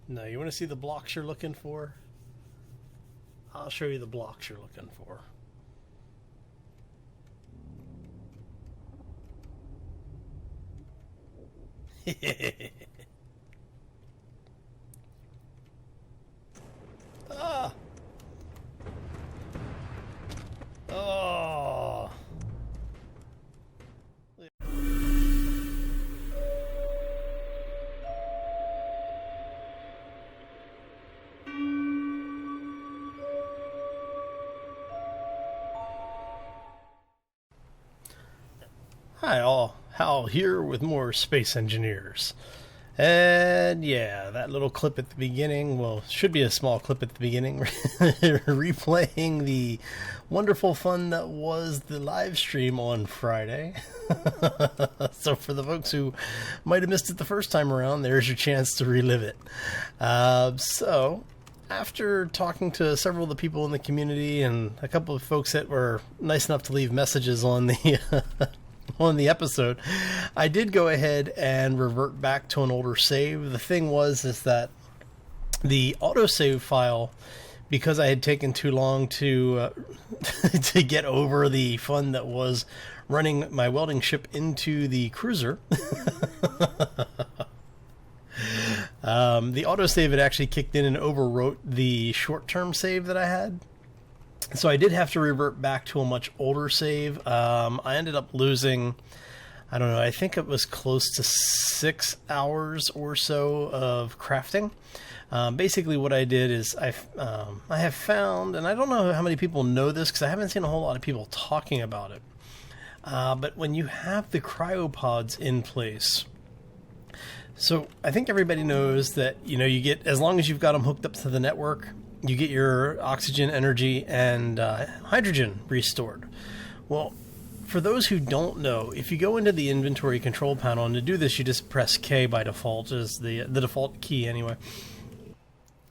No, you want to see the blocks you're looking for? I'll show you the blocks you're looking for. Ah! Oh! Hi all, Hal here with more Space Engineers. And yeah, that little clip at the beginning, well, should be a small clip at the beginning, replaying the wonderful fun that was the live stream on Friday. So for the folks who might have missed it the first time around, there's your chance to relive it. So after talking to several of the people in the community and a couple of folks that were nice enough to leave messages on the on the episode, I did go ahead and revert back to an older save. The thing is that the autosave file, because I had taken too long to to get over the fun that was running my welding ship into the cruiser, the autosave had actually kicked in and overwrote the short-term save that I had. So I did have to revert back to a much older save. I ended up losing, I don't know, I think it was close to 6 hours or so of crafting. Basically what I did is I have found, and I don't know how many people know this because I haven't seen a whole lot of people talking about it, but when you have the cryopods in place, so I think everybody knows that, you know, you get, as long as you've got them hooked up to the network, you get your oxygen, energy, and hydrogen restored. Well, for those who don't know, if you go into the inventory control panel, and to do this you just press K by default, is the default key anyway.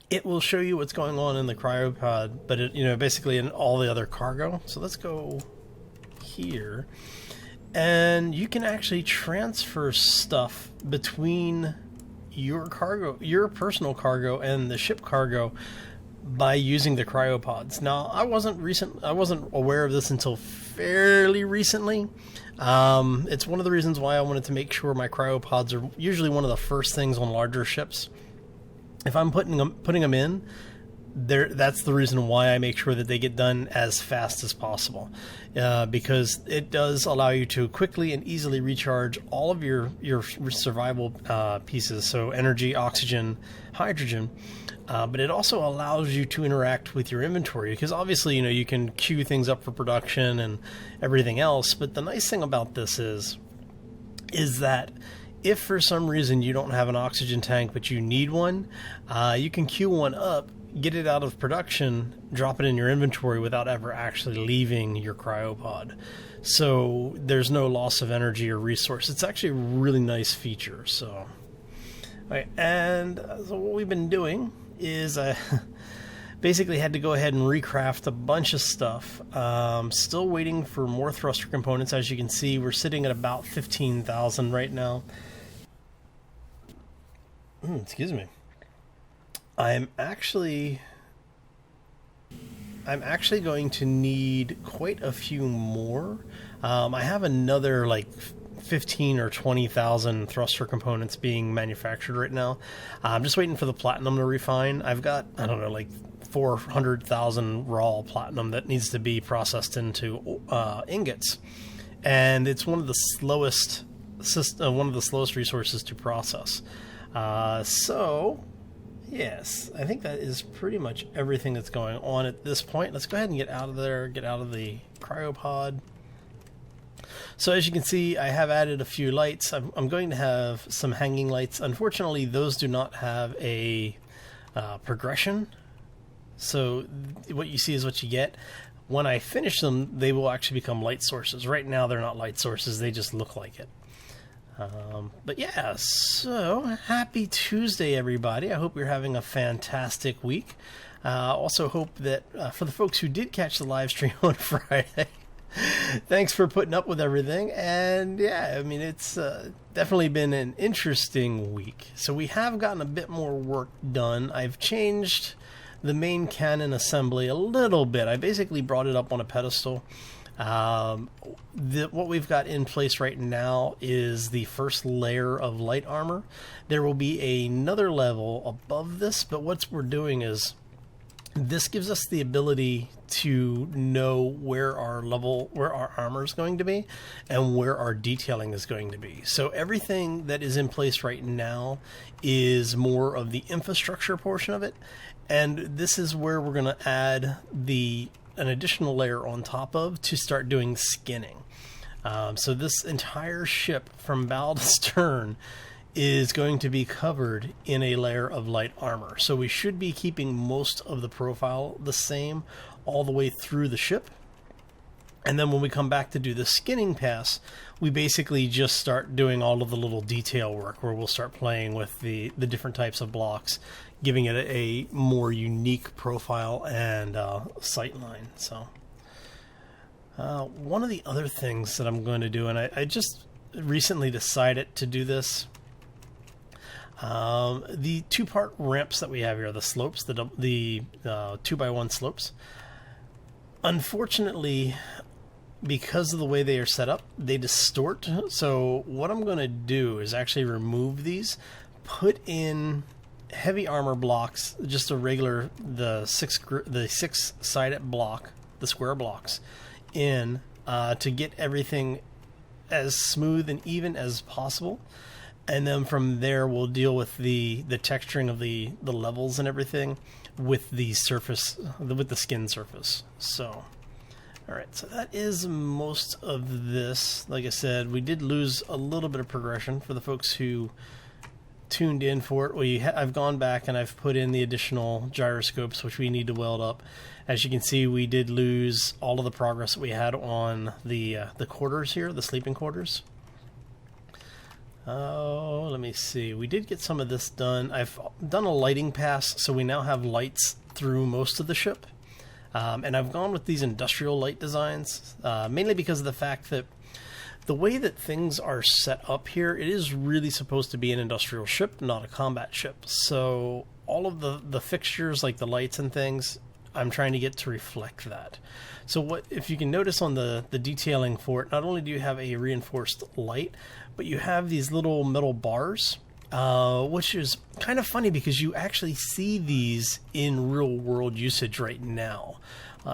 It will show you what's going on in the cryopod, but it, you know, basically in all the other cargo. So let's go here, and you can actually transfer stuff between your cargo, your personal cargo, and the ship cargo by using the cryopods. Now, I wasn't aware of this until fairly recently. It's one of the reasons why I wanted to make sure my cryopods are usually one of the first things on larger ships. If I'm putting them in there, that's the reason why I make sure that they get done as fast as possible, because it does allow you to quickly and easily recharge all of your survival pieces, so energy, oxygen, hydrogen. But it also allows you to interact with your inventory, because obviously, you know, you can queue things up for production and everything else. But the nice thing about this is that if for some reason you don't have an oxygen tank but you need one, you can queue one up, get it out of production, drop it in your inventory without ever actually leaving your cryopod. So there's no loss of energy or resource. It's actually a really nice feature. So, right, and so what we've been doing is I basically had to go ahead and recraft a bunch of stuff. Still waiting for more thruster components. As you can see, we're sitting at about 15,000 right now. Excuse me. I'm actually going to need quite a few more. I have another like 15 or 20,000 thruster components being manufactured right now. I'm just waiting for the platinum to refine. I've got, I don't know, like 400,000 raw platinum that needs to be processed into ingots, and it's one of the slowest resources to process. So yes, I think that is pretty much everything that's going on at this point. Let's go ahead and get out of there, get out of the cryopod. So as you can see, I have added a few lights. I'm going to have some hanging lights. Unfortunately, those do not have a progression. So what you see is what you get. When I finish them, they will actually become light sources. Right now, they're not light sources. They just look like it. But yeah, so happy Tuesday, everybody. I hope you're having a fantastic week. Also hope that for the folks who did catch the live stream on Friday, Thanks for putting up with everything. And yeah, I mean, it's definitely been an interesting week. So we have gotten a bit more work done. I've changed the main cannon assembly a little bit. I basically brought it up on a pedestal. What we've got in place right now is the first layer of light armor. There will be another level above this, but what we're doing is this gives us the ability to know where our armor is going to be and where our detailing is going to be. So everything that is in place right now is more of the infrastructure portion of it, and this is where we're going to add an additional layer on top of to start doing skinning. So this entire ship from bow to stern is going to be covered in a layer of light armor. So we should be keeping most of the profile the same all the way through the ship. And then when we come back to do the skinning pass, we basically just start doing all of the little detail work where we'll start playing with the different types of blocks, giving it a more unique profile and sight line. So one of the other things that I'm going to do, and I just recently decided to do this, the two-part ramps that we have here, the slopes, the 2x1 slopes. Unfortunately, because of the way they are set up, they distort. So what I'm going to do is actually remove these, put in heavy armor blocks, just a regular the six-sided block, the square blocks, in to get everything as smooth and even as possible. And then from there, we'll deal with the texturing of the levels and everything with the surface, with the skin surface. So, all right, so that is most of this. Like I said, we did lose a little bit of progression for the folks who tuned in for it. I've gone back and I've put in the additional gyroscopes, which we need to weld up. As you can see, we did lose all of the progress that we had on the quarters here, the sleeping quarters. Oh, let me see. We did get some of this done. I've done a lighting pass, so we now have lights through most of the ship. And I've gone with these industrial light designs, mainly because of the fact that the way that things are set up here, it is really supposed to be an industrial ship, not a combat ship. So all of the fixtures, like the lights and things, I'm trying to get to reflect that. So if you can notice on the detailing for it, not only do you have a reinforced light, but you have these little metal bars, which is kind of funny because you actually see these in real world usage right now.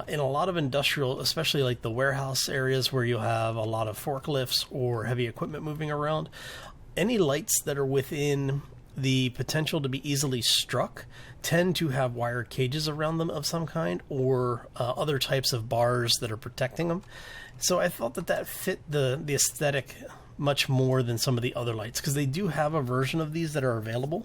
In a lot of industrial, especially like the warehouse areas where you have a lot of forklifts or heavy equipment moving around, any lights that are within the potential to be easily struck tend to have wire cages around them of some kind, or other types of bars that are protecting them. So I felt that fit the aesthetic much more than some of the other lights, because they do have a version of these that are available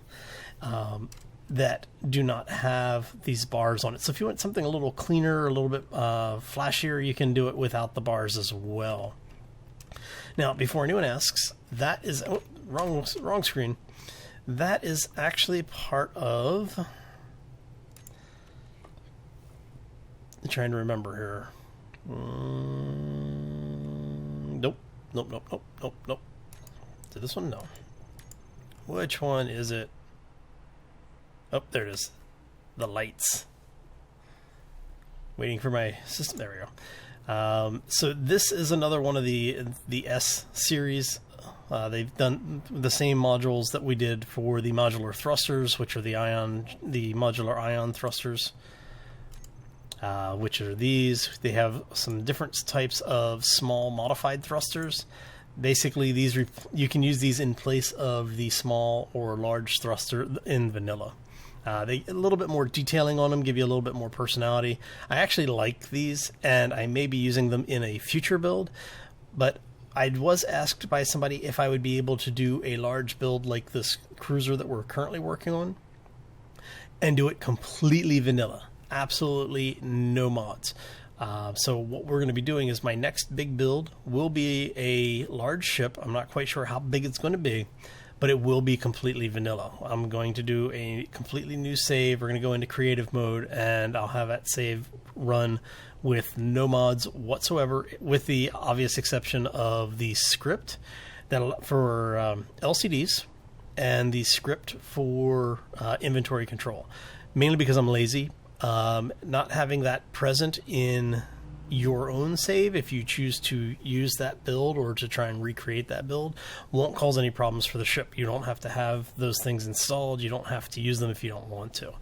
that do not have these bars on it. So if you want something a little cleaner, a little bit flashier, you can do it without the bars as well. Now, before anyone asks, that is wrong screen. That is actually part of, I'm trying to remember here. Nope. Did this one? No. Which one is it? Oh, there it is. The lights. Waiting for my system. There we go. So this is another one of the S series. They've done the same modules that we did for the modular thrusters, which are the modular ion thrusters, which are these. They have some different types of small modified thrusters. Basically, you can use these in place of the small or large thruster in vanilla. They a little bit more detailing on them, give you a little bit more personality. I actually like these, and I may be using them in a future build, but I was asked by somebody if I would be able to do a large build like this cruiser that we're currently working on and do it completely vanilla. Absolutely no mods. So what we're going to be doing is my next big build will be a large ship. I'm not quite sure how big it's going to be, but it will be completely vanilla. I'm going to do a completely new save. We're going to go into creative mode, and I'll have that save run with no mods whatsoever, with the obvious exception of the script that for LCDs and the script for inventory control. Mainly because I'm lazy. Not having that present in your own save, if you choose to use that build or to try and recreate that build, won't cause any problems for the ship. You don't have to have those things installed. You don't have to use them if you don't want to.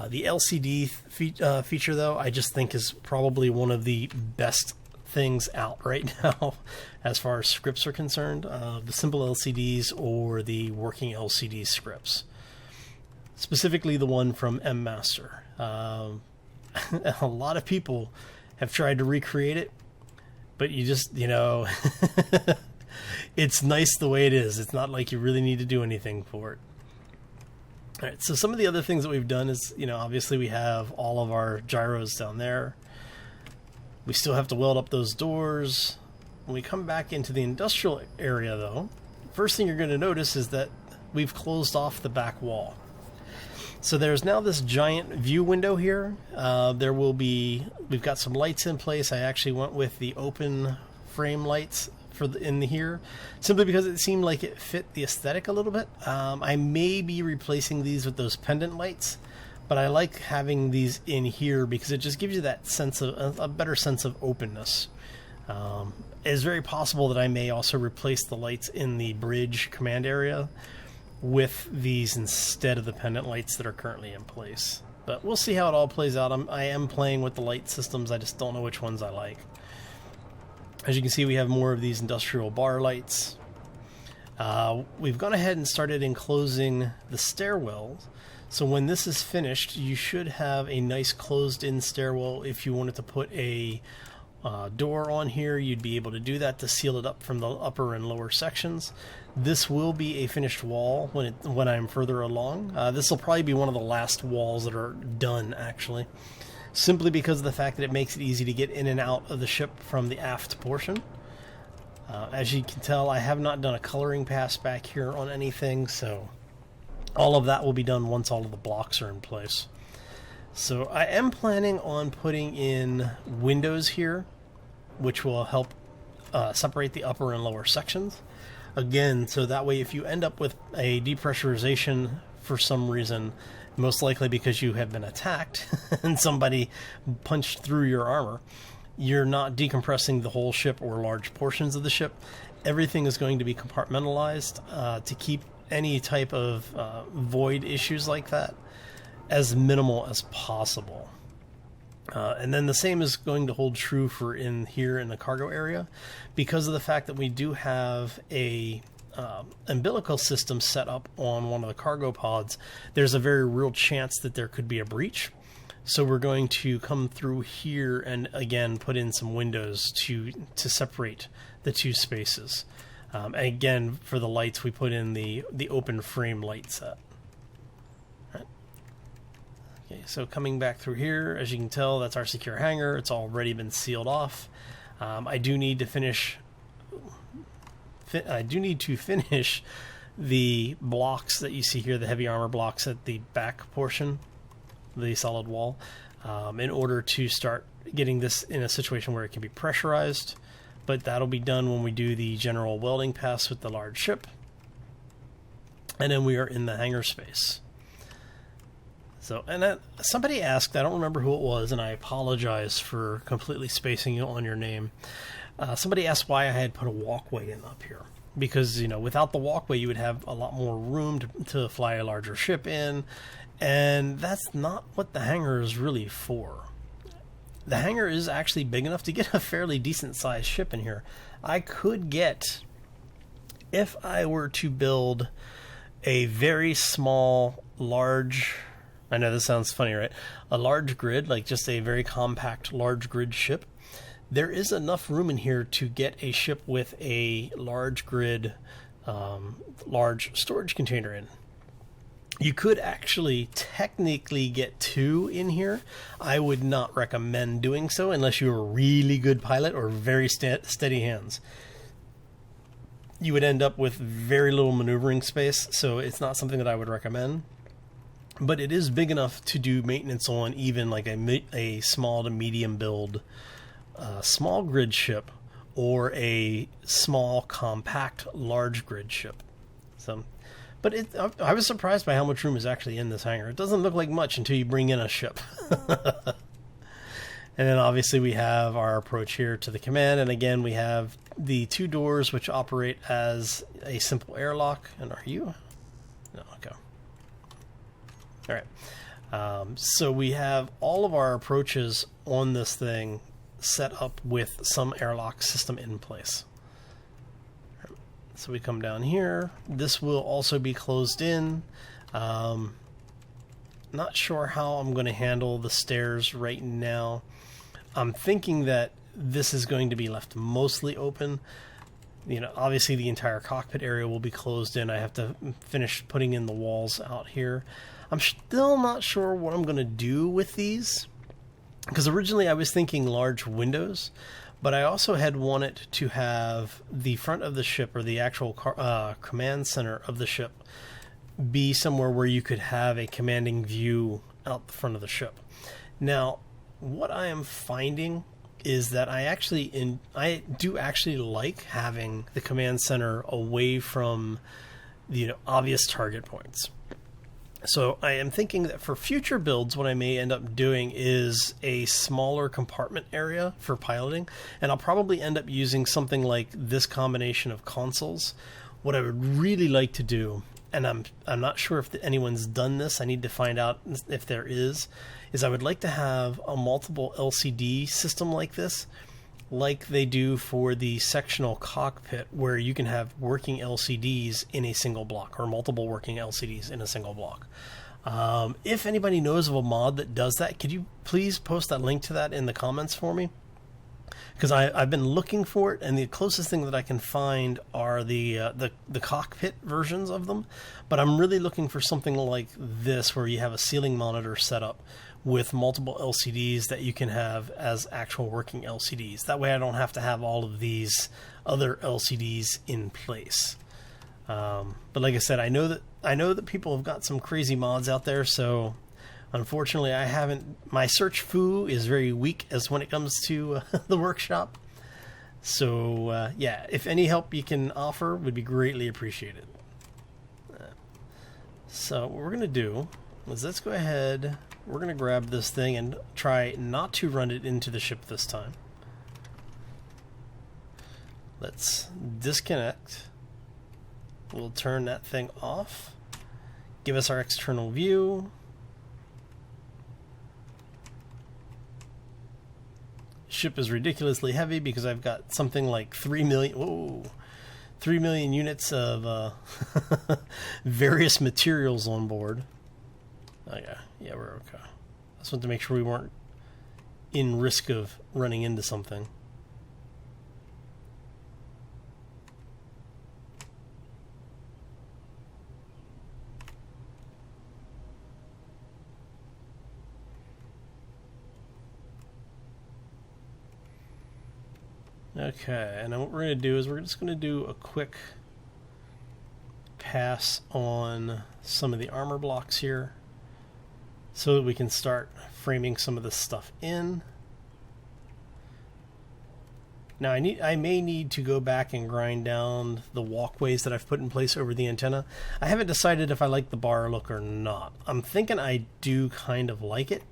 The LCD feature, though, I just think is probably one of the best things out right now as far as scripts are concerned. The simple LCDs or the working LCD scripts. Specifically the one from M Master. A lot of people have tried to recreate it, but you just, it's nice the way it is. It's not like you really need to do anything for it. All right, so some of the other things that we've done is, obviously we have all of our gyros down there. We still have to weld up those doors. When we come back into the industrial area, though, first thing you're going to notice is that we've closed off the back wall. So there's now this giant view window here. We've got some lights in place. I actually went with the open frame lights in here, simply because it seemed like it fit the aesthetic a little bit. I may be replacing these with those pendant lights, but I like having these in here because it just gives you that sense of a better sense of openness. It's very possible that I may also replace the lights in the bridge command area with these instead of the pendant lights that are currently in place. But we'll see how it all plays out. I am playing with the light systems. I just don't know which ones I like. As you can see, we have more of these industrial bar lights. We've gone ahead and started enclosing the stairwell. So when this is finished, you should have a nice closed-in stairwell. If you wanted to put a door on here, you'd be able to do that to seal it up from the upper and lower sections. This will be a finished wall when I'm further along. This will probably be one of the last walls that are done, actually, simply because of the fact that it makes it easy to get in and out of the ship from the aft portion. As you can tell, I have not done a coloring pass back here on anything, so all of that will be done once all of the blocks are in place. So I am planning on putting in windows here, which will help separate the upper and lower sections. Again, so that way if you end up with a depressurization for some reason, most likely because you have been attacked and somebody punched through your armor, you're not decompressing the whole ship or large portions of the ship. Everything is going to be compartmentalized to keep any type of void issues like that as minimal as possible. And then the same is going to hold true for in here in the cargo area, because of the fact that we do have a umbilical system set up on one of the cargo pods. There's a very real chance that there could be a breach. So we're going to come through here and again put in some windows to separate the two spaces. And again, for the lights, we put in the open frame light set. Okay, so coming back through here, as you can tell, that's our secure hangar. It's already been sealed off. I do need to finish the blocks that you see here, the heavy armor blocks at the back portion, the solid wall, in order to start getting this in a situation where it can be pressurized. But that'll be done when we do the general welding pass with the large ship. And then we are in the hangar space. So, and somebody asked, I don't remember who it was, and I apologize for completely spacing on your name. Somebody asked why I had put a walkway in up here. Because, without the walkway, you would have a lot more room to fly a larger ship in. And that's not what the hangar is really for. The hangar is actually big enough to get a fairly decent sized ship in here. I could get, if I were to build a very small, large, I know this sounds funny, right? A large grid, like just a very compact large grid ship. There is enough room in here to get a ship with a large grid, large storage container in. You could actually technically get two in here. I would not recommend doing so unless you're a really good pilot or very steady hands. You would end up with very little maneuvering space, so it's not something that I would recommend. but it is big enough to do maintenance on, even like a small to medium build small grid ship, or a small compact large grid ship. So, but I was surprised by how much room is actually in this hangar. It doesn't look like much until you bring in a ship. And then obviously we have our approach here to the command, and again we have the 2 doors which operate as a simple airlock. And are you? No, okay. All right. So we have all of our approaches on this thing set up with some airlock system in place. So we come down here. This will also be closed in. Not sure how I'm going to handle the stairs right now. I'm thinking that this is going to be left mostly open. You know, obviously the entire cockpit area will be closed in. I have to finish putting in the walls out here. I'm still not sure what I'm going to do with these, because originally I was thinking large windows, but I also had wanted to have the front of the ship, or the actual command center of the ship, be somewhere where you could have a commanding view out the front of the ship. Now, what I am finding is that I do actually like having the command center away from the obvious target points. So I am thinking that for future builds, what I may end up doing is a smaller compartment area for piloting, and I'll probably end up using something like this combination of consoles. What I would really like to do, and I'm not sure if anyone's done this, I need to find out if there is I would like to have a multiple LCD system like this, like they do for the sectional cockpit, where you can have working LCDs in a single block, or multiple working LCDs in a single block. If anybody knows of a mod that does that, could you please post that link to that in the comments for me? Because I've been looking for it, and the closest thing that I can find are the cockpit versions of them. But I'm really looking for something like this, where you have a ceiling monitor set up with multiple LCDs that you can have as actual working LCDs. That way I don't have to have all of these other LCDs in place. But like I said, I know that people have got some crazy mods out there, so unfortunately I haven't. My search foo is very weak as when it comes to the workshop. So yeah, if any help you can offer would be greatly appreciated. So what we're going to do is, let's go ahead. We're going to grab this thing and try not to run it into the ship this time. Let's disconnect. We'll turn that thing off. Give us our external view. Ship is ridiculously heavy because I've got something like 3 million units of various materials on board. Oh yeah, we're okay. I just wanted to make sure we weren't in risk of running into something. Okay, and then what we're going to do is we're just going to do a quick pass on some of the armor blocks here, so that we can start framing some of this stuff in. Now I may need to go back and grind down the walkways that I've put in place over the antenna. I haven't decided if I like the bar look or not. I'm thinking I do kind of like it.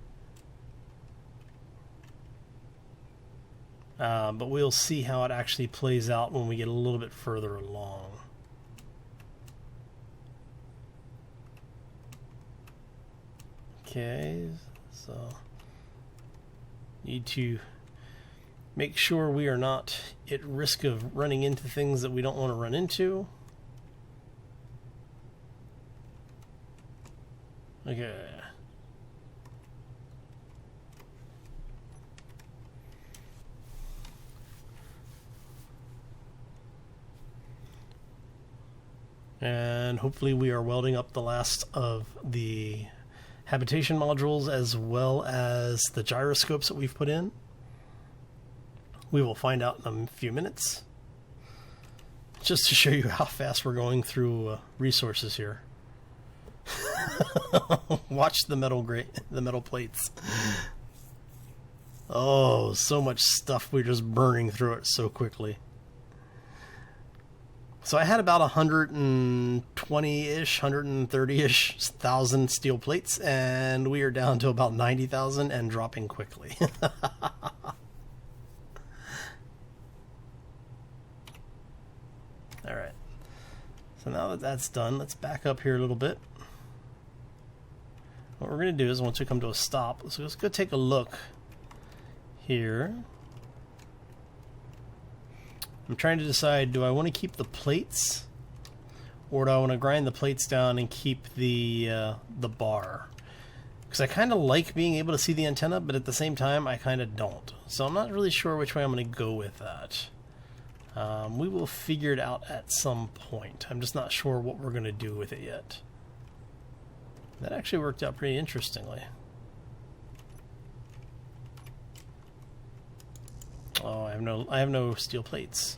But we'll see how it actually plays out when we get a little bit further along. Okay, so need to make sure we are not at risk of running into things that we don't want to run into. Okay. And hopefully we are welding up the last of the habitation modules, as well as the gyroscopes that we've put in. We will find out in a few minutes, just to show you how fast we're going through resources here. Watch the the metal plates. Oh, so much stuff. We're just burning through it so quickly. So I had about 120-ish, 130-ish thousand steel plates, and we are down to about 90,000 and dropping quickly. Alright. So now that that's done, let's back up here a little bit. What we're going to do is, once we come to a stop, let's go take a look here. I'm trying to decide, do I want to keep the plates, or do I want to grind the plates down and keep the bar? Because I kind of like being able to see the antenna, but at the same time, I kind of don't. So I'm not really sure which way I'm going to go with that. We will figure it out at some point. I'm just not sure what we're going to do with it yet. That actually worked out pretty interestingly. Oh, I have no steel plates.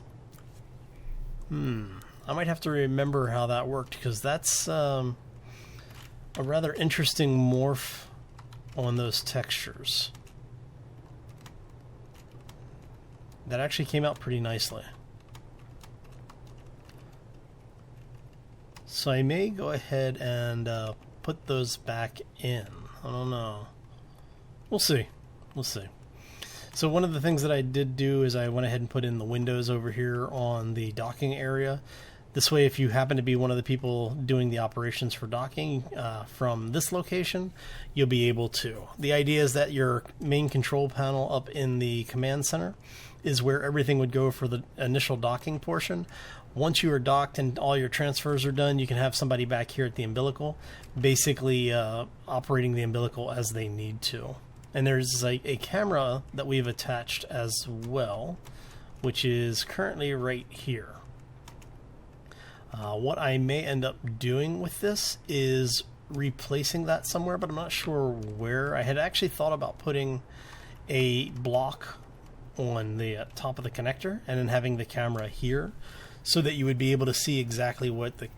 I might have to remember how that worked, because that's a rather interesting morph on those textures. That actually came out pretty nicely. So I may go ahead and put those back in. I don't know. We'll see. We'll see. So one of the things that I did do is I went ahead and put in the windows over here on the docking area. This way, if you happen to be one of the people doing the operations for docking from this location, you'll be able to. The idea is that your main control panel up in the command center is where everything would go for the initial docking portion. Once you are docked and all your transfers are done, you can have somebody back here at the umbilical, basically operating the umbilical as they need to. And there's a camera that we've attached as well, which is currently right here. What I may end up doing with this is replacing that somewhere, but I'm not sure where. I had actually thought about putting a block on the top of the connector and then having the camera here, so that you would be able to see exactly what the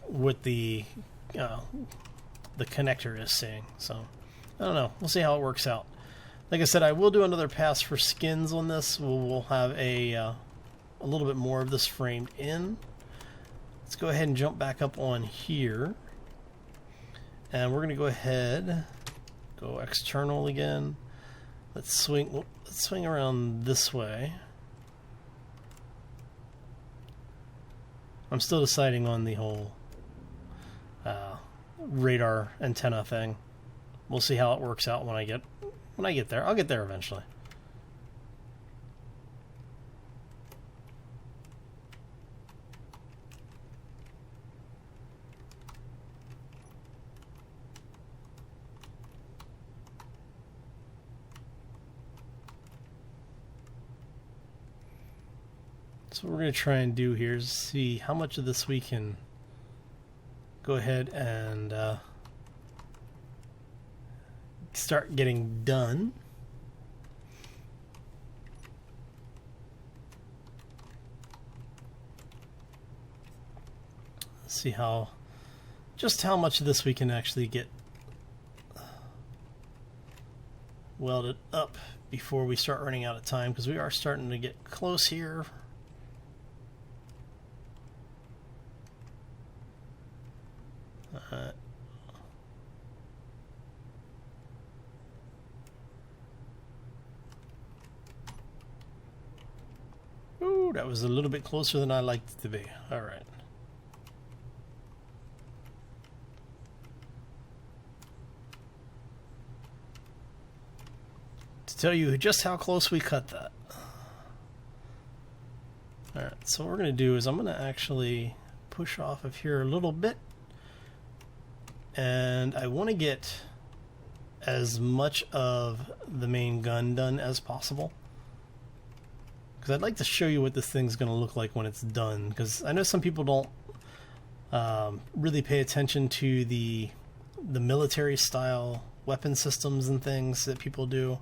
connector is seeing. So I don't know. We'll see how it works out. Like I said, I will do another pass for skins on this. We'll have a little bit more of this framed in. Let's go ahead and jump back up on here. And we're going to go ahead, go external again. Let's swing around this way. I'm still deciding on the whole radar antenna thing. We'll see how it works out when I get there. I'll get there eventually. So what we're going to try and do here is see how much of this we can go ahead and start getting done. Let's see just how much of this we can actually get welded up before we start running out of time, because we are starting to get close here. Ooh, that was a little bit closer than I liked it to be. All right. To tell you just how close we cut that. All right, so what we're going to do is I'm going to actually push off of here a little bit. And I want to get as much of the main gun done as possible, because I'd like to show you what this thing's going to look like when it's done, because I know some people don't really pay attention to the military style weapon systems and things that people do,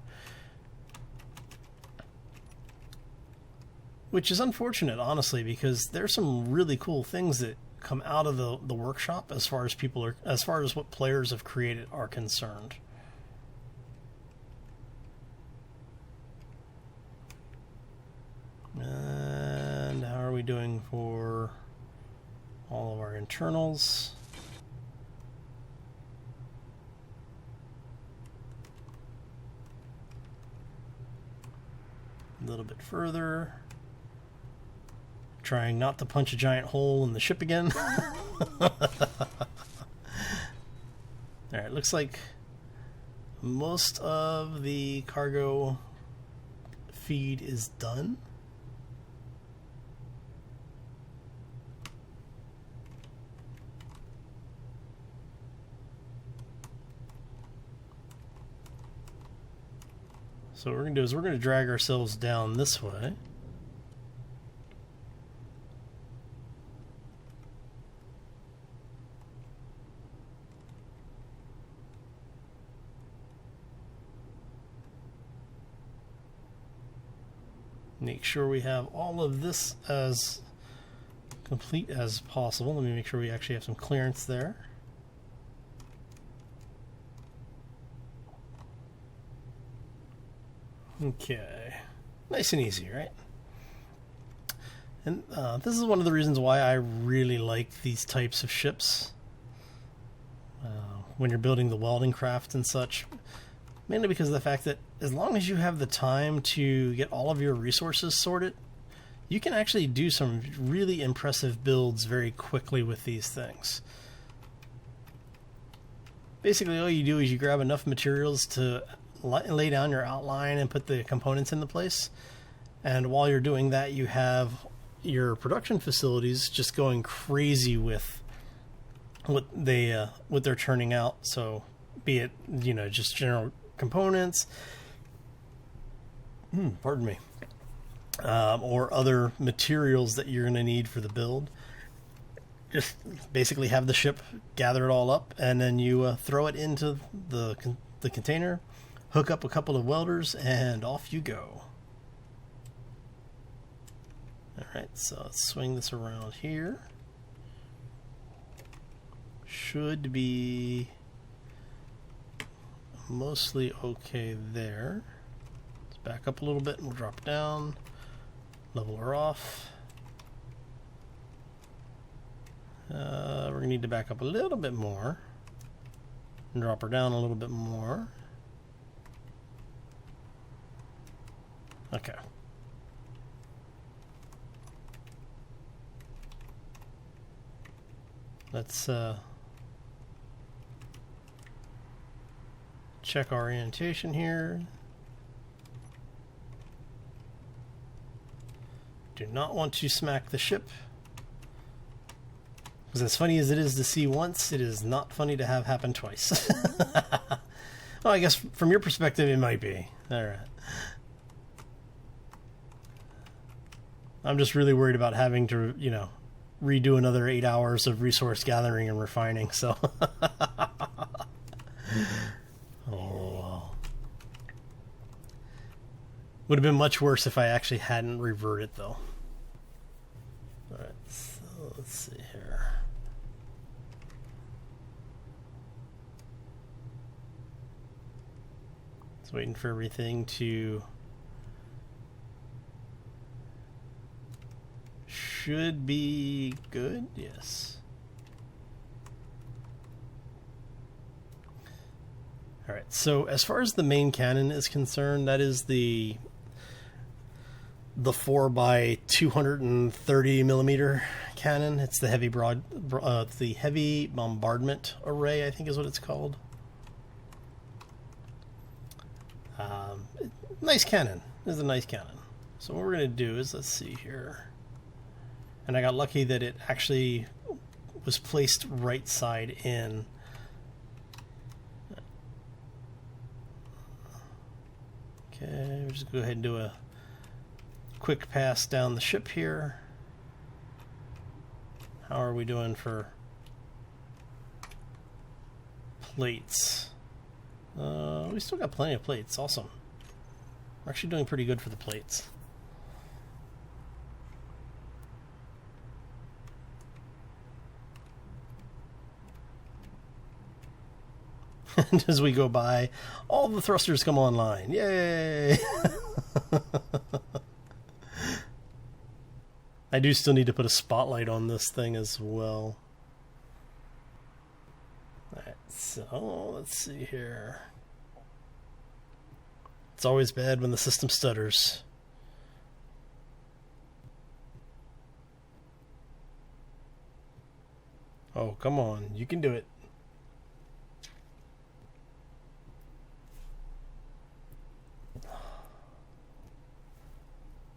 which is unfortunate, honestly, because there's some really cool things that come out of the workshop as far as what players have created are concerned. And how are we doing for all of our internals? A little bit further. Trying not to punch a giant hole in the ship again. Alright, looks like most of the cargo feed is done. So what we're going to do is we're going to drag ourselves down this way. Make sure we have all of this as complete as possible. Let me make sure we actually have some clearance there. Okay, nice and easy, right? And this is one of the reasons why I really like these types of ships when you're building the welding craft and such. Mainly because of the fact that as long as you have the time to get all of your resources sorted, you can actually do some really impressive builds very quickly with these things. Basically, all you do is you grab enough materials to lay down your outline and put the components into place, and while you're doing that, you have your production facilities just going crazy with what they're churning out. So be it, you know, just general components, pardon me, or other materials that you're going to need for the build. Just basically have the ship gather it all up, and then you throw it into the container, hook up a couple of welders, and off you go. Alright, so let's swing this around here. Should be mostly okay there. Let's back up a little bit and we'll drop down, level her off. We're going to need to back up a little bit more and drop her down a little bit more. Okay. Let's check our orientation here. Do not want to smack the ship. Because as funny as it is to see once, it is not funny to have happen twice. Well, I guess from your perspective it might be. Alright. I'm just really worried about having to, you know, redo another 8 hours of resource gathering and refining, so. Oh. Would have been much worse if I actually hadn't reverted, though. Alright, so let's see here. Just waiting for everything to... Should be good, yes. Alright, so as far as the main cannon is concerned, that is the 4x230 millimeter cannon. It's the heavy bombardment array, I think is what it's called. Nice cannon. This is a nice cannon. So what we're going to do is, let's see here. And I got lucky that it actually was placed right side in. Okay, we'll just go ahead and do a quick pass down the ship here. How are we doing for plates? We still got plenty of plates. Awesome. We're actually doing pretty good for the plates. And as we go by, all the thrusters come online. Yay! I do still need to put a spotlight on this thing as well. Alright, so let's see here. It's always bad when the system stutters. Oh, come on. You can do it.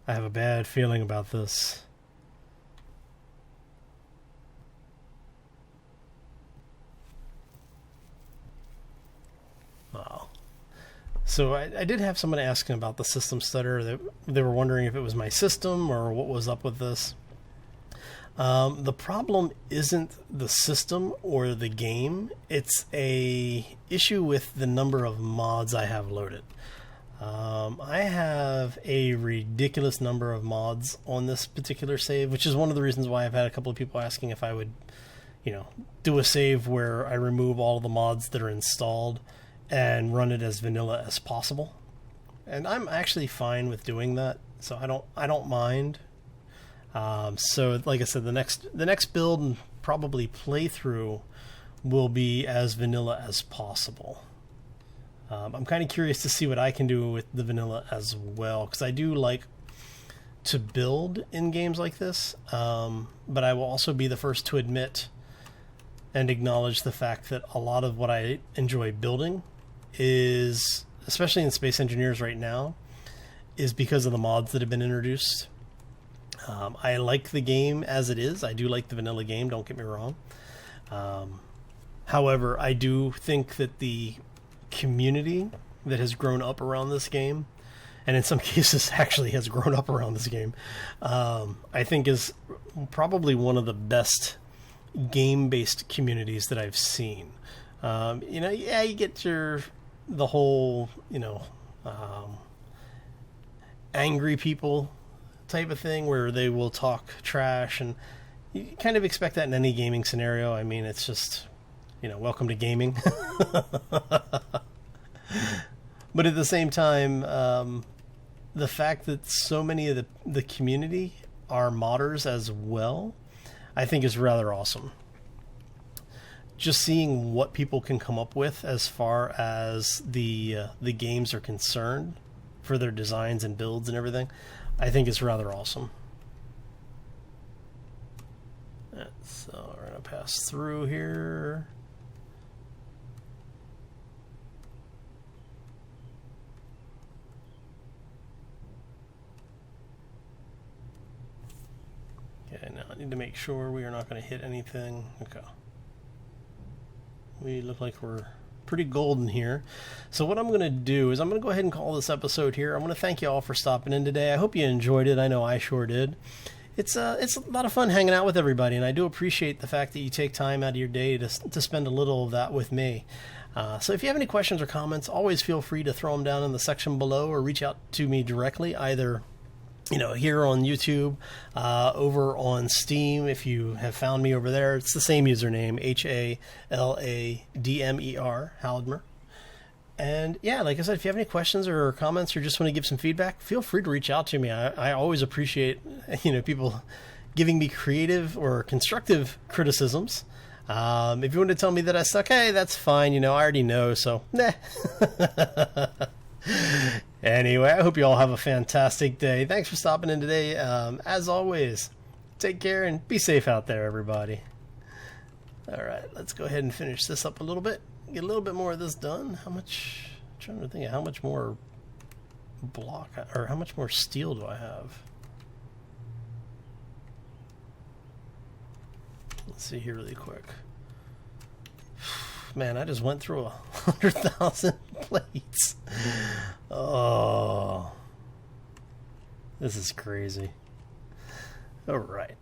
I have a bad feeling about this. Oh. So I did have someone asking about the system stutter. They were wondering if it was my system or what was up with this. The problem isn't the system or the game. It's a issue with the number of mods I have loaded. I have a ridiculous number of mods on this particular save, which is one of the reasons why I've had a couple of people asking if I would, do a save where I remove all of the mods that are installed and run it as vanilla as possible. And I'm actually fine with doing that, so I don't mind. So like I said, the next build and probably playthrough will be as vanilla as possible. I'm kind of curious to see what I can do with the vanilla as well, because I do like to build in games like this, but I will also be the first to admit and acknowledge the fact that a lot of what I enjoy building is, especially in Space Engineers right now, is because of the mods that have been introduced. I like the game as it is. I do like the vanilla game, don't get me wrong. However, I do think that the community that has grown up around this game, and in some cases actually has grown up around this game, I think is probably one of the best game-based communities that I've seen. You get the whole, angry people type of thing where they will talk trash, and you kind of expect that in any gaming scenario. I mean, it's just, welcome to gaming. But at the same time, the fact that so many of the community are modders as well, I think is rather awesome. Just seeing what people can come up with as far as the games are concerned for their designs and builds and everything, I think is rather awesome. So we're going to pass through here. Okay, now I need to make sure we are not going to hit anything. Okay. We look like we're pretty golden here. So what I'm going to do is I'm going to go ahead and call this episode here. I want to thank you all for stopping in today. I hope you enjoyed it. I know I sure did. It's a lot of fun hanging out with everybody, and I do appreciate the fact that you take time out of your day to spend a little of that with me. So if you have any questions or comments, always feel free to throw them down in the section below or reach out to me directly, either here on YouTube, over on Steam. If you have found me over there, it's the same username, HALADMER, Haladmer. And yeah, like I said, if you have any questions or comments or just want to give some feedback, feel free to reach out to me. I always appreciate, people giving me creative or constructive criticisms. If you want to tell me that I suck, hey, that's fine. I already know, so nah. Anyway, I hope you all have a fantastic day. Thanks for stopping in today. As always, take care and be safe out there, everybody. All right, let's go ahead and finish this up a little bit. Get a little bit more of this done. I'm trying to think of how much more block or how much more steel do I have? Let's see here really quick. Man, I just went through 100,000 plates. Oh, this is crazy. All right.